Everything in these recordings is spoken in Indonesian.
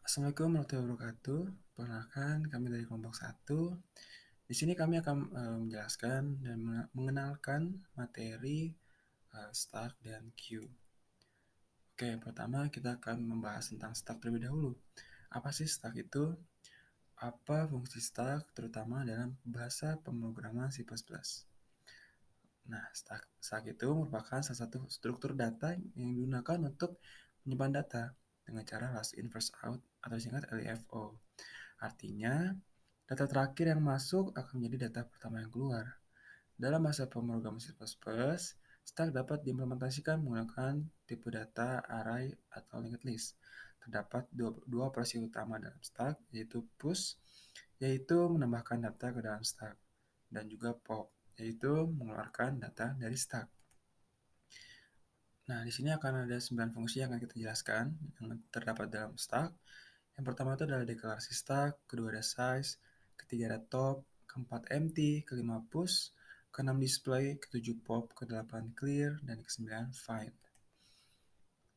Assalamualaikum warahmatullahi wabarakatuh. Perkenalkan, kami dari kelompok 1. Di sini kami akan menjelaskan dan mengenalkan materi stack dan queue. Oke, pertama kita akan membahas tentang stack terlebih dahulu. Apa sih stack itu? Apa fungsi stack, terutama dalam bahasa pemrograman C++? Nah, stack itu merupakan salah satu struktur data yang digunakan untuk menyimpan data dengan cara last in first out atau disingkat LIFO. Artinya, data terakhir yang masuk akan menjadi data pertama yang keluar. Dalam bahasa pemrograman C++, stack dapat diimplementasikan menggunakan tipe data array atau linked list. Terdapat dua operasi utama dalam stack, yaitu push, yaitu menambahkan data ke dalam stack, dan juga pop, yaitu mengeluarkan data dari stack. Nah, di sini akan ada 9 fungsi yang akan kita jelaskan yang terdapat dalam stack. Yang pertama itu adalah deklarasi stack, kedua ada size, ketiga ada top, keempat empty, kelima push, keenam display, ketujuh pop, kedelapan clear, dan kesembilan find.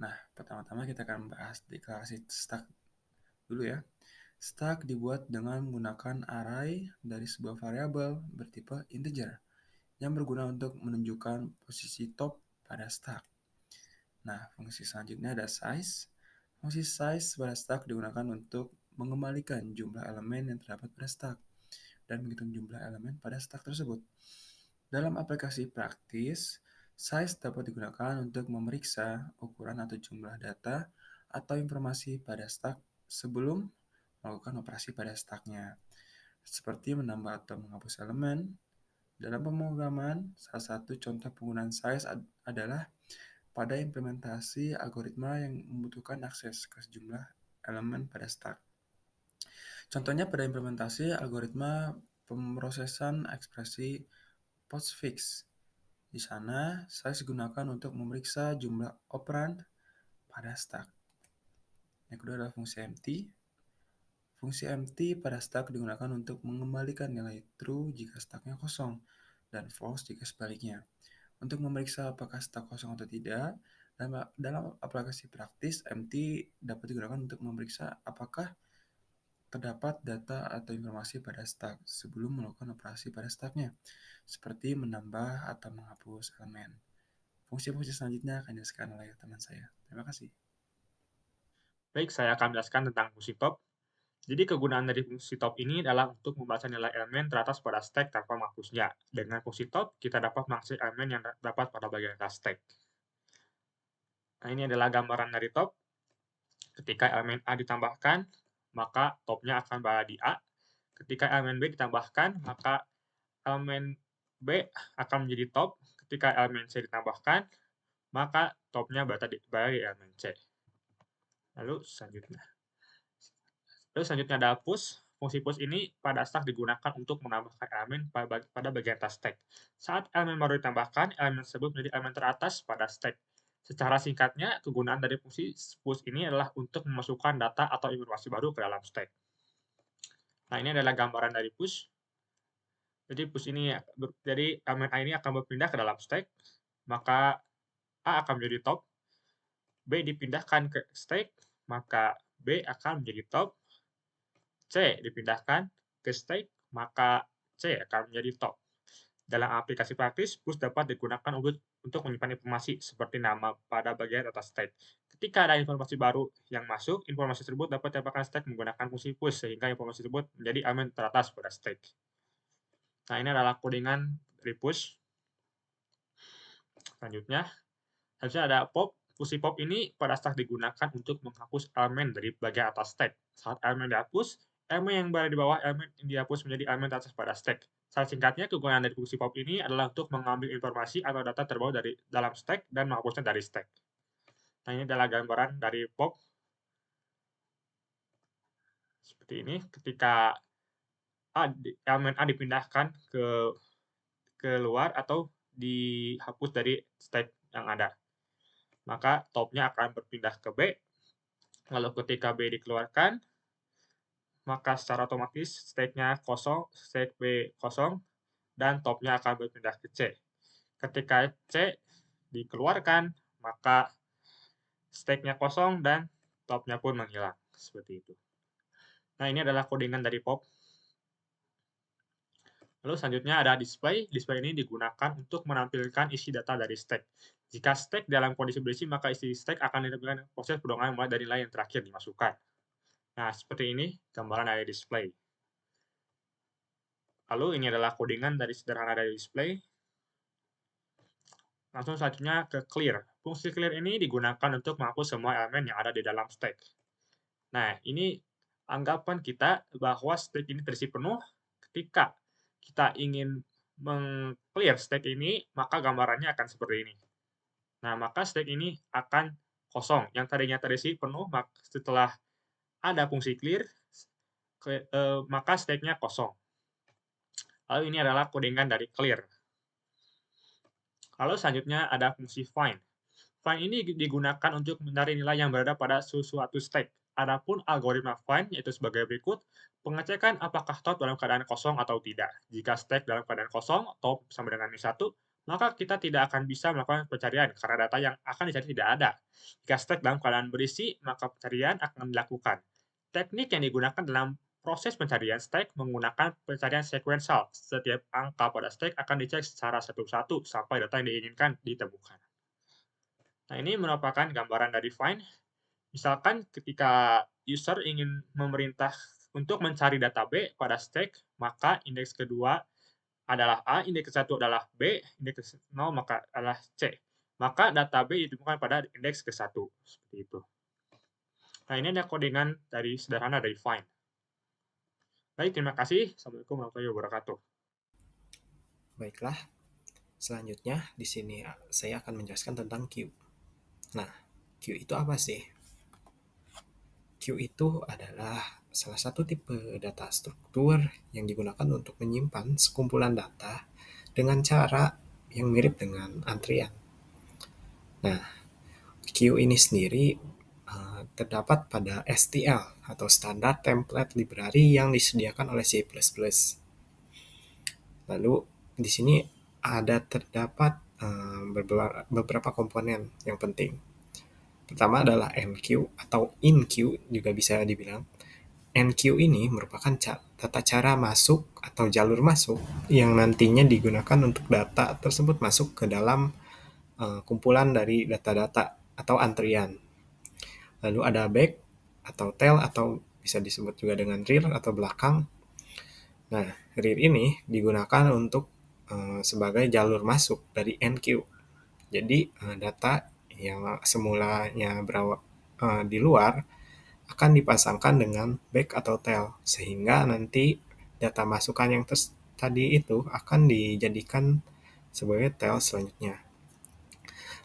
Nah, pertama-tama kita akan membahas deklarasi stack dulu ya. Stack dibuat dengan menggunakan array dari sebuah variabel bertipe integer yang berguna untuk menunjukkan posisi top pada stack. Nah, fungsi selanjutnya ada size. Fungsi size pada stack digunakan untuk mengembalikan jumlah elemen yang terdapat pada stack dan menghitung jumlah elemen pada stack tersebut. Dalam aplikasi praktis, size dapat digunakan untuk memeriksa ukuran atau jumlah data atau informasi pada stack sebelum melakukan operasi pada stacknya, seperti menambah atau menghapus elemen. Dalam pemrograman, salah satu contoh penggunaan size adalah pada implementasi algoritma yang membutuhkan akses ke sejumlah elemen pada stack. Contohnya pada implementasi algoritma pemrosesan ekspresi postfix. Di sana, size digunakan untuk memeriksa jumlah operand pada stack. Yang kedua adalah fungsi empty. Fungsi empty pada stack digunakan untuk mengembalikan nilai true jika stacknya kosong dan false jika sebaliknya. Untuk memeriksa apakah stack kosong atau tidak, dalam aplikasi praktis, empty dapat digunakan untuk memeriksa apakah terdapat data atau informasi pada stack sebelum melakukan operasi pada stacknya, seperti menambah atau menghapus elemen. Fungsi-fungsi selanjutnya akan dijelaskan oleh teman saya. Terima kasih. Baik, saya akan menjelaskan tentang fungsi top. Jadi kegunaan dari fungsi top ini adalah untuk membaca nilai elemen teratas pada stack tanpa menghapusnya. Dengan fungsi top, kita dapat mengakses elemen yang terdapat pada bagian atas stack. Nah, ini adalah gambaran dari top. Ketika elemen A ditambahkan, maka topnya akan berada di A. Ketika elemen B ditambahkan, maka elemen B akan menjadi top. Ketika elemen C ditambahkan, maka topnya berada di elemen C. Lalu selanjutnya ada push. Fungsi push ini pada stack digunakan untuk menambahkan elemen pada bagian atas stack. Saat elemen baru ditambahkan, elemen tersebut menjadi elemen teratas pada stack. Secara singkatnya, kegunaan dari fungsi push ini adalah untuk memasukkan data atau informasi baru ke dalam stack. Nah, ini adalah gambaran dari push. Jadi push ini, jadi elemen A ini akan berpindah ke dalam stack, maka A akan menjadi top, B dipindahkan ke stack, maka B akan menjadi top, C dipindahkan ke stack, maka C akan menjadi top. Dalam aplikasi praktis, push dapat digunakan untuk menyimpan informasi seperti nama pada bagian atas stack. Ketika ada informasi baru yang masuk, informasi tersebut dapat ditambahkan stack menggunakan fungsi push, sehingga informasi tersebut menjadi elemen teratas pada stack. Nah, ini adalah codingan dari push. Selanjutnya ada pop. Fungsi pop ini pada stack digunakan untuk menghapus elemen dari bagian atas stack. Saat elemen dihapus, elemen yang berada di bawah elemen yang dihapus menjadi elemen teratas pada stack. Secara singkatnya, kegunaan dari fungsi pop ini adalah untuk mengambil informasi atau data terbawa dari dalam stack dan menghapusnya dari stack. Nah, ini adalah gambaran dari pop. Seperti ini, ketika elemen A dipindahkan ke luar atau dihapus dari stack yang ada, maka topnya akan berpindah ke B. Lalu ketika B dikeluarkan, maka secara otomatis stack-nya kosong, stack B kosong, dan topnya akan berpindah ke C. Ketika C dikeluarkan, maka stack-nya kosong dan topnya pun menghilang. seperti itu. Nah, ini adalah codingan dari POP. Lalu selanjutnya ada display. Display ini digunakan untuk menampilkan isi data dari stack. Jika stack dalam kondisi berisi, maka isi stack akan ditampilkan proses perdolangan mulai dari nilai yang terakhir dimasukkan. Nah, seperti ini gambaran dari display. Lalu ini adalah codingan dari sederhana dari display. Langsung selanjutnya ke clear. Fungsi clear ini digunakan untuk menghapus semua elemen yang ada di dalam stack. Nah, ini anggapan kita bahwa stack ini terisi penuh. Ketika kita ingin meng-clear stack ini, maka gambarannya akan seperti ini. Nah, maka stack ini akan kosong. Yang tadinya terisi penuh, setelah ada fungsi clear, maka stack-nya kosong. Lalu ini adalah codingan dari clear. Lalu selanjutnya ada fungsi find. Find ini digunakan untuk mencari nilai yang berada pada suatu stack. Adapun algoritma find yaitu sebagai berikut, pengecekan apakah top dalam keadaan kosong atau tidak. Jika stack dalam keadaan kosong, top sama dengan min 1, maka kita tidak akan bisa melakukan pencarian karena data yang akan dicari tidak ada. Jika stack dalam keadaan berisi, maka pencarian akan dilakukan. Teknik yang digunakan dalam proses pencarian stack menggunakan pencarian sekuensial. Setiap angka pada stack akan dicek secara satu-satu sampai data yang diinginkan ditemukan. Nah, ini merupakan gambaran dari find. Misalkan ketika user ingin memerintah untuk mencari data B pada stack, maka indeks kedua adalah A, indeks ke-1 adalah B, indeks ke-0 maka adalah C. Maka data B ditemukan pada indeks ke-1. Seperti itu. Nah, ini ada codingan dari sederhana dari find. Baik, terima kasih. Assalamualaikum warahmatullahi wabarakatuh. Baiklah, selanjutnya di sini saya akan menjelaskan tentang queue. Nah, queue itu apa sih? Queue itu adalah salah satu tipe data struktur yang digunakan untuk menyimpan sekumpulan data dengan cara yang mirip dengan antrian. Nah, queue ini sendiri terdapat pada STL atau Standard Template Library yang disediakan oleh C++. Lalu di sini terdapat beberapa komponen yang penting. Pertama adalah enqueue atau inqueue juga bisa dibilang. Enqueue ini merupakan tata cara masuk atau jalur masuk yang nantinya digunakan untuk data tersebut masuk ke dalam kumpulan dari data-data atau antrian. Lalu ada back atau tail atau bisa disebut juga dengan rear atau belakang. Nah, rear ini digunakan untuk sebagai jalur masuk dari enqueue. Jadi data yang semulanya di luar akan dipasangkan dengan back atau tail sehingga nanti data masukan yang tadi itu akan dijadikan sebagai tail selanjutnya.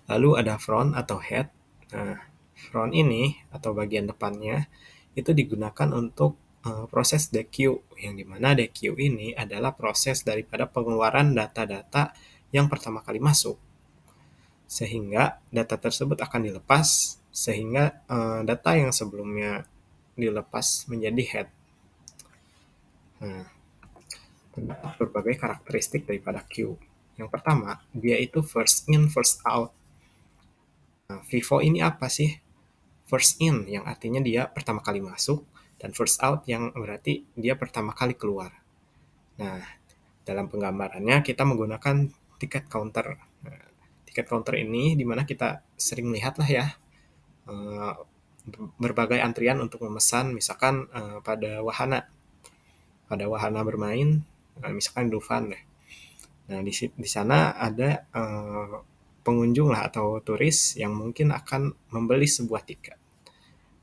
Lalu ada front atau head. Nah, front ini atau bagian depannya itu digunakan untuk proses dequeue, yang dimana dequeue ini adalah proses daripada pengeluaran data-data yang pertama kali masuk. Sehingga data tersebut akan dilepas, sehingga data yang sebelumnya dilepas menjadi head. Nah, terdapat berbagai karakteristik daripada queue. Yang pertama, dia itu first in, first out. Nah, FIFO ini apa sih? First in, yang artinya dia pertama kali masuk, dan first out, yang berarti dia pertama kali keluar. Nah, dalam penggambarannya kita menggunakan tiket counter. Nah, tiket counter ini dimana kita sering lihat lah ya, berbagai antrian untuk memesan, misalkan pada wahana bermain, misalkan Dufan deh. Nah, di sana ada pengunjung lah atau turis yang mungkin akan membeli sebuah tiket.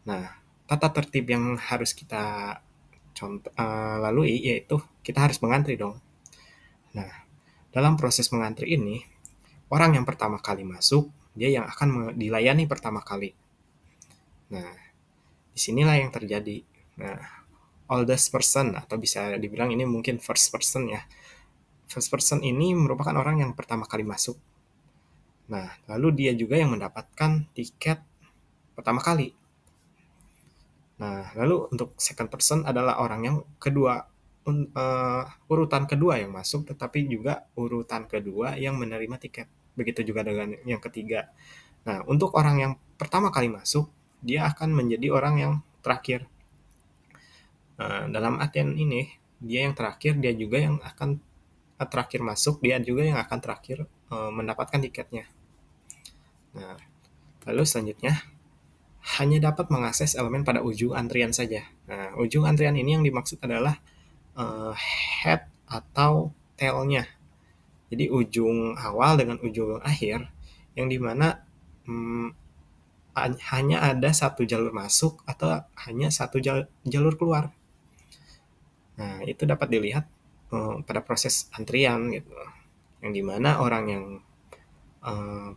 Nah, tata tertib yang harus kita lalui yaitu kita harus mengantri dong. Nah, dalam proses mengantri ini, orang yang pertama kali masuk, dia yang akan dilayani pertama kali. Nah, disinilah yang terjadi. Nah, oldest person atau bisa dibilang ini mungkin first person ya. First person ini merupakan orang yang pertama kali masuk. Nah, lalu dia juga yang mendapatkan tiket pertama kali. Nah, lalu untuk second person adalah orang yang kedua, urutan kedua yang masuk, tetapi juga urutan kedua yang menerima tiket. Begitu juga dengan yang ketiga. Nah, untuk orang yang pertama kali masuk, dia akan menjadi orang yang terakhir. Dalam artian ini, dia yang terakhir, dia juga yang akan terakhir masuk, dia juga yang akan terakhir mendapatkan tiketnya. Nah, lalu selanjutnya, hanya dapat mengakses elemen pada ujung antrian saja. Nah, ujung antrian ini yang dimaksud adalah head atau tail-nya. Jadi ujung awal dengan ujung akhir, yang dimana hanya ada satu jalur masuk atau hanya satu jalur keluar. Nah, itu dapat dilihat pada proses antrian gitu, yang dimana orang yang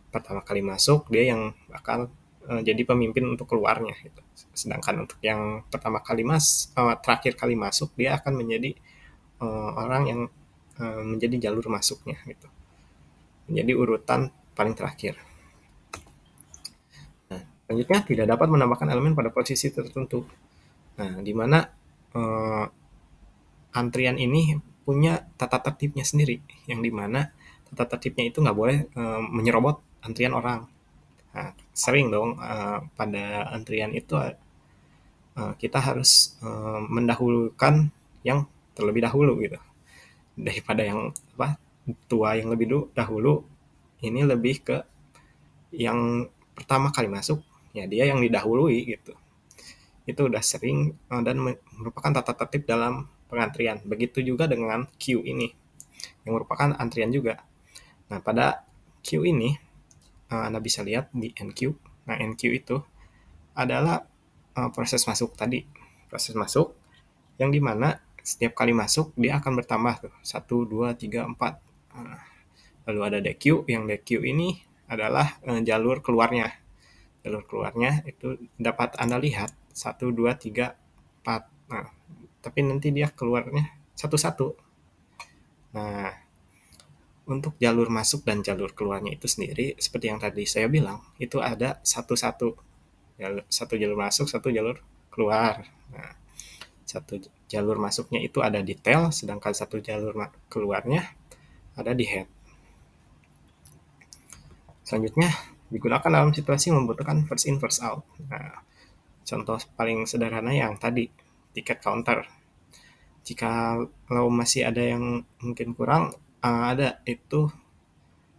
pertama kali masuk dia yang bakal jadi pemimpin untuk keluarnya gitu. Sedangkan untuk yang terakhir kali masuk dia akan menjadi orang yang menjadi jalur masuknya gitu. Menjadi urutan paling terakhir. Nah, selanjutnya tidak dapat menambahkan elemen pada posisi tertentu. Nah, di mana antrian ini punya tata tertibnya sendiri, yang dimana tata tertibnya itu nggak boleh menyerobot antrian orang. Nah, sering dong pada antrian itu kita harus mendahulukan yang terlebih dahulu gitu, daripada yang tua yang lebih dahulu. Ini lebih ke yang pertama kali masuk, ya dia yang didahului gitu. Itu udah sering dan merupakan tata tertib dalam pengantrian. Begitu juga dengan queue ini, yang merupakan antrian juga. Nah, pada queue ini, Anda bisa lihat di NQ. Nah, NQ itu adalah proses masuk tadi. Proses masuk yang dimana setiap kali masuk dia akan bertambah tuh. 1, 2, 3, 4. Lalu ada DQ, yang DQ ini adalah jalur keluarnya. Jalur keluarnya itu dapat Anda lihat 1, 2, 3, 4. Nah, tapi nanti dia keluarnya satu-satu. Nah, untuk jalur masuk dan jalur keluarnya itu sendiri, seperti yang tadi saya bilang, itu ada satu-satu. Satu jalur masuk, satu jalur keluar. Nah, satu jalur masuknya itu ada di tail, sedangkan satu jalur keluarnya ada di head. Selanjutnya, digunakan dalam situasi membutuhkan first in, first out. Nah, contoh paling sederhana yang tadi, tiket counter. Jika kalau masih ada yang mungkin kurang, ada itu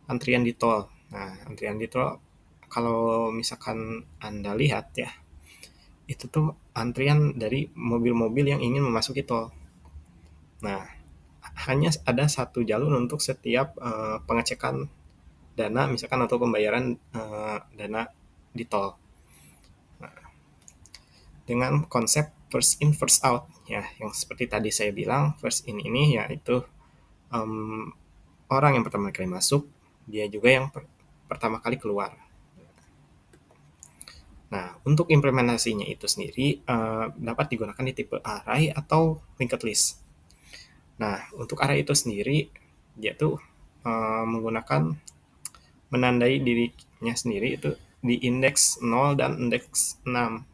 antrian di tol. Nah, antrian di tol, kalau misalkan Anda lihat ya, itu tuh antrian dari mobil-mobil yang ingin memasuki tol. Nah, hanya ada satu jalur untuk setiap pengecekan dana, misalkan untuk pembayaran dana di tol. Nah, dengan konsep first in first out ya, yang seperti tadi saya bilang, first in ini yaitu orang yang pertama kali masuk, dia juga yang pertama kali keluar. Nah, untuk implementasinya itu sendiri dapat digunakan di tipe array atau linked list. Nah, untuk array itu sendiri, dia tuh menggunakan menandai dirinya sendiri itu di indeks 0 dan indeks 6.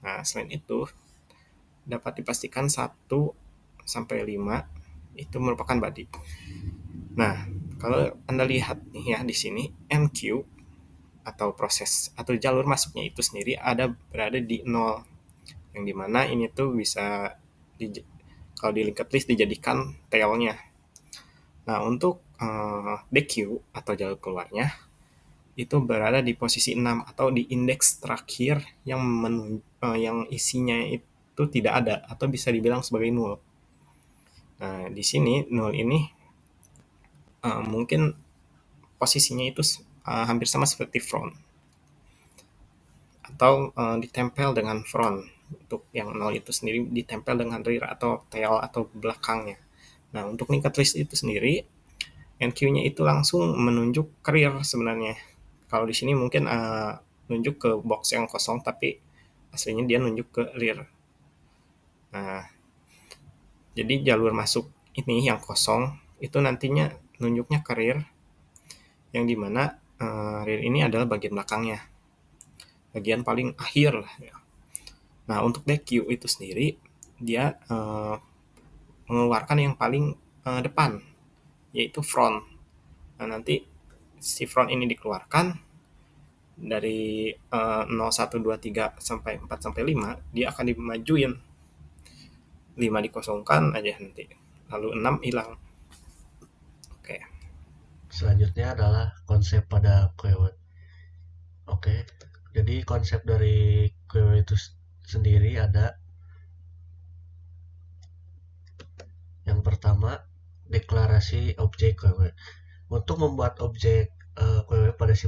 Nah, selain itu, dapat dipastikan 1 sampai 5 itu merupakan body. Nah, kalau Anda lihat nih ya di sini, NQ atau proses atau jalur masuknya itu sendiri berada di 0. Yang dimana ini tuh bisa kalau di linked list dijadikan tail-nya. Nah, untuk DQ atau jalur keluarnya itu berada di posisi 6 atau di indeks terakhir yang isinya itu tidak ada atau bisa dibilang sebagai 0. Nah, di sini 0 ini mungkin posisinya itu hampir sama seperti front atau ditempel dengan front. Untuk yang 0 itu sendiri ditempel dengan rear atau tail atau belakangnya. Nah, untuk linked list itu sendiri, NQ-nya itu langsung menunjuk ke rear sebenarnya. Kalau di sini mungkin nunjuk ke box yang kosong, tapi aslinya dia nunjuk ke rear. Nah, jadi jalur masuk ini yang kosong itu nantinya nunjuknya ke rear, yang dimana rear ini adalah bagian belakangnya, bagian paling akhir lah ya. Nah, untuk DQ itu sendiri dia mengeluarkan yang paling depan, yaitu front. Nah, nanti si front ini dikeluarkan, dari 0, 1, 2, 3 sampai 4 sampai 5 dia akan dimajuin, 5 dikosongkan aja nanti, lalu 6 hilang. Oke. Selanjutnya adalah konsep pada keyword. Oke, jadi konsep dari keyword itu sendiri ada yang pertama, deklarasi objek keyword. Untuk membuat objek keyword pada C++,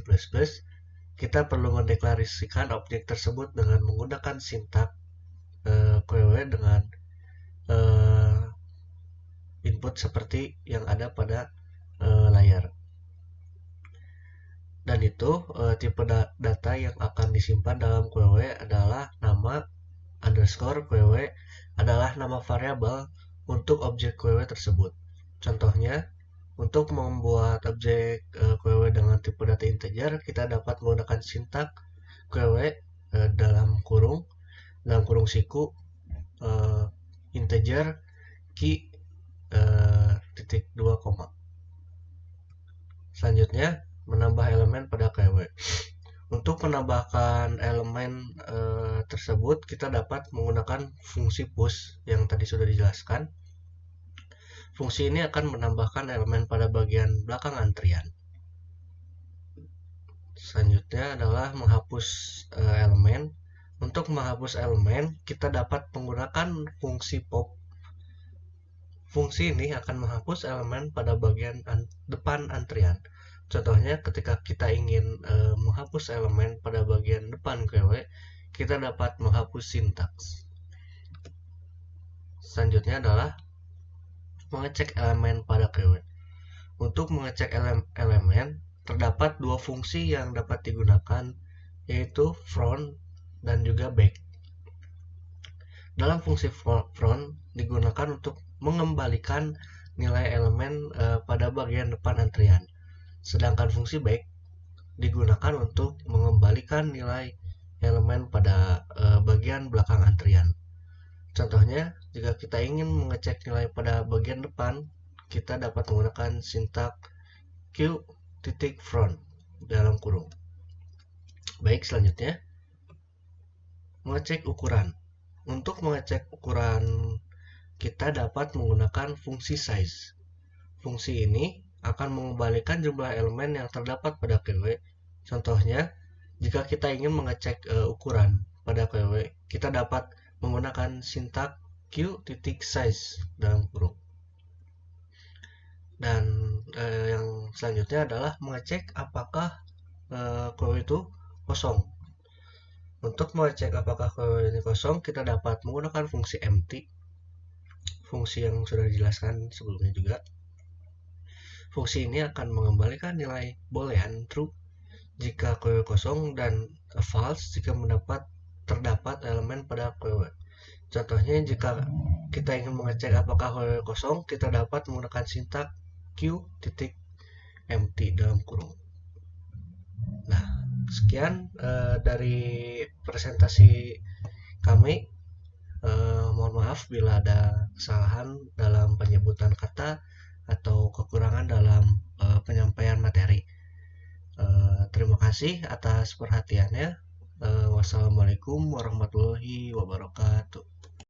kita perlu mendeklarasikan objek tersebut dengan menggunakan sintak keyword dengan input seperti yang ada pada layar. Dan itu tipe data yang akan disimpan dalam keyword adalah nama underscore keyword adalah nama variabel untuk objek keyword tersebut. Contohnya, untuk membuat objek keyword dengan tipe data integer, kita dapat menggunakan sintak keyword dalam kurung siku integer key titik 2 koma. Selanjutnya, menambah elemen pada keyword. Untuk menambahkan elemen tersebut, kita dapat menggunakan fungsi push yang tadi sudah dijelaskan. Fungsi ini akan menambahkan elemen pada bagian belakang antrian. Selanjutnya adalah menghapus elemen. Untuk menghapus elemen, kita dapat menggunakan fungsi pop. Fungsi ini akan menghapus elemen pada bagian depan antrian. Contohnya, ketika kita ingin menghapus elemen pada bagian depan keyword, kita dapat menghapus sintaks. Selanjutnya adalah mengecek elemen pada keyword. Untuk mengecek elemen, terdapat dua fungsi yang dapat digunakan, yaitu front dan juga back. Dalam fungsi front digunakan untuk mengembalikan nilai elemen pada bagian depan antrian. Sedangkan fungsi back digunakan untuk mengembalikan nilai elemen pada bagian belakang antrian. Contohnya, jika kita ingin mengecek nilai pada bagian depan, kita dapat menggunakan sintak q.front dalam kurung. Baik, selanjutnya mengecek ukuran. Untuk mengecek ukuran, kita dapat menggunakan fungsi size. Fungsi ini akan mengembalikan jumlah elemen yang terdapat pada keyword. Contohnya, jika kita ingin mengecek ukuran pada keyword, kita dapat menggunakan sintak q.size dalam kurung. Dan yang selanjutnya adalah mengecek apakah keyword itu kosong. Untuk mengecek apakah keyword ini kosong, kita dapat menggunakan fungsi empty, fungsi yang sudah dijelaskan sebelumnya juga. Fungsi ini akan mengembalikan nilai boolean true jika keyword kosong dan false jika terdapat elemen pada keyword. Contohnya, jika kita ingin mengecek apakah keyword kosong, kita dapat menggunakan sintak q.empty dalam kurung. Nah, sekian dari presentasi kami. Mohon maaf bila ada kesalahan dalam penyebutan kata atau kekurangan dalam penyampaian materi. Terima kasih atas perhatiannya. Wassalamualaikum warahmatullahi wabarakatuh.